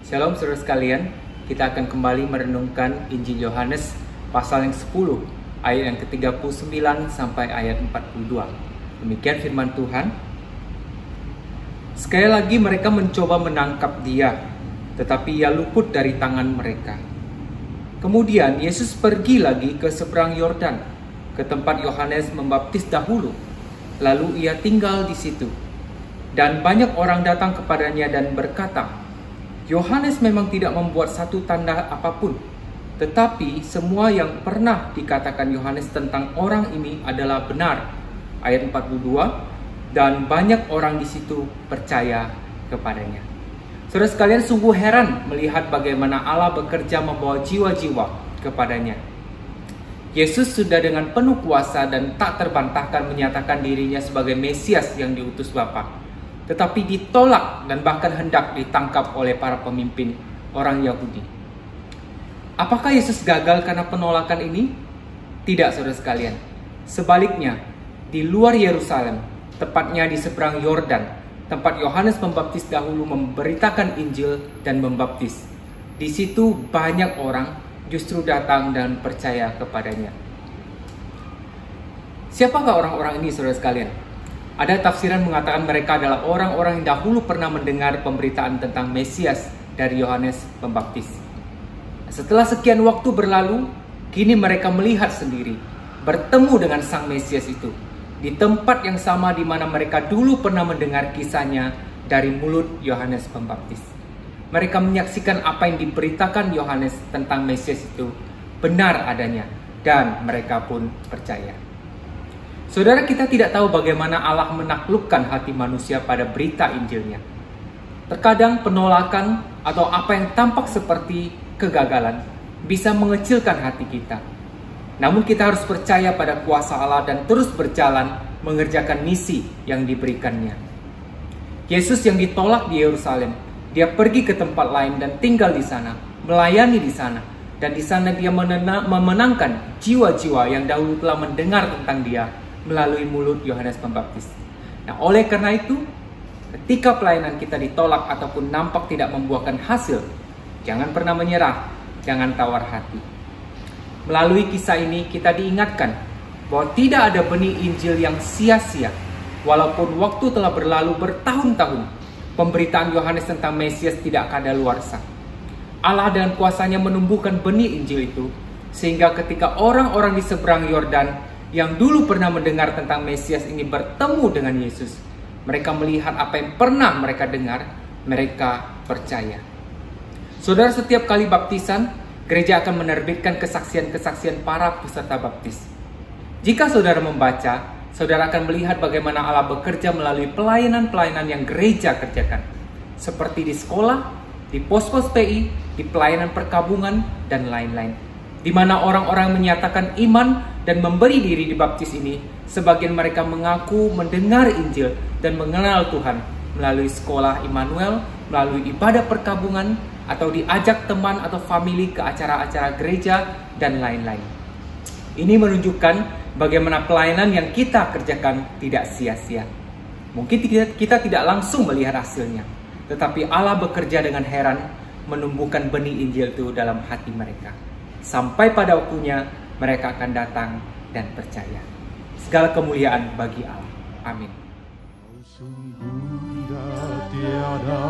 Shalom saudara sekalian, kita akan kembali merenungkan Injil Yohanes pasal yang 10 ayat yang ke-39 sampai ayat 42. Demikian firman Tuhan. Sekali lagi mereka mencoba menangkap dia, tetapi ia luput dari tangan mereka. Kemudian Yesus pergi lagi ke seberang Yordan, ke tempat Yohanes membaptis dahulu. Lalu ia tinggal di situ. Dan banyak orang datang kepadanya dan berkata, Yohanes memang tidak membuat satu tanda apapun, tetapi semua yang pernah dikatakan Yohanes tentang orang ini adalah benar. Ayat 42, dan banyak orang di situ percaya kepadanya. Saudara sekalian, sungguh heran melihat bagaimana Allah bekerja membawa jiwa-jiwa kepadanya. Yesus sudah dengan penuh kuasa dan tak terbantahkan menyatakan dirinya sebagai Mesias yang diutus Bapa, tetapi ditolak dan bahkan hendak ditangkap oleh para pemimpin orang Yahudi. Apakah Yesus gagal karena penolakan ini? Tidak, saudara sekalian. Sebaliknya, di luar Yerusalem, tepatnya di seberang Yordan, tempat Yohanes Pembaptis dahulu memberitakan Injil dan membaptis, di situ banyak orang justru datang dan percaya kepadanya. Siapakah orang-orang ini, saudara sekalian? Ada tafsiran mengatakan mereka adalah orang-orang yang dahulu pernah mendengar pemberitaan tentang Mesias dari Yohanes Pembaptis. Setelah sekian waktu berlalu, kini mereka melihat sendiri, bertemu dengan Sang Mesias itu, di tempat yang sama di mana mereka dulu pernah mendengar kisahnya dari mulut Yohanes Pembaptis. Mereka menyaksikan apa yang diberitakan Yohanes tentang Mesias itu benar adanya, dan mereka pun percaya. Saudara, kita tidak tahu bagaimana Allah menaklukkan hati manusia pada berita Injilnya. Terkadang penolakan atau apa yang tampak seperti kegagalan bisa mengecilkan hati kita. Namun kita harus percaya pada kuasa Allah dan terus berjalan mengerjakan misi yang diberikannya. Yesus yang ditolak di Yerusalem, dia pergi ke tempat lain dan tinggal di sana, melayani di sana. Dan di sana dia memenangkan jiwa-jiwa yang dahulu telah mendengar tentang dia melalui mulut Yohanes Pembaptis. Nah, oleh karena itu, ketika pelayanan kita ditolak ataupun nampak tidak membuahkan hasil, jangan pernah menyerah, jangan tawar hati. Melalui kisah ini kita diingatkan bahwa tidak ada benih Injil yang sia-sia. Walaupun waktu telah berlalu bertahun-tahun, pemberitaan Yohanes tentang Mesias tidak kadaluarsa. Allah dengan kuasanya menumbuhkan benih Injil itu, sehingga ketika orang-orang di seberang Yordan yang dulu pernah mendengar tentang Mesias ini bertemu dengan Yesus, mereka melihat apa yang pernah mereka dengar, mereka percaya. Saudara, setiap kali baptisan, gereja akan menerbitkan kesaksian-kesaksian para peserta baptis. Jika saudara membaca, saudara akan melihat bagaimana Allah bekerja melalui pelayanan-pelayanan yang gereja kerjakan, seperti di sekolah, di pos-pos PI, di pelayanan perkabungan, dan lain-lain, di mana orang-orang menyatakan iman dan memberi diri dibaptis ini. Sebagian mereka mengaku mendengar Injil dan mengenal Tuhan melalui sekolah Immanuel, melalui ibadah perkabungan, atau diajak teman atau famili ke acara-acara gereja, dan lain-lain. Ini menunjukkan bagaimana pelayanan yang kita kerjakan tidak sia-sia. Mungkin kita tidak langsung melihat hasilnya, tetapi Allah bekerja dengan heran menumbuhkan benih Injil itu dalam hati mereka. Sampai pada waktunya mereka akan datang dan percaya. Segala kemuliaan bagi Allah. Amin. Sungguh tiada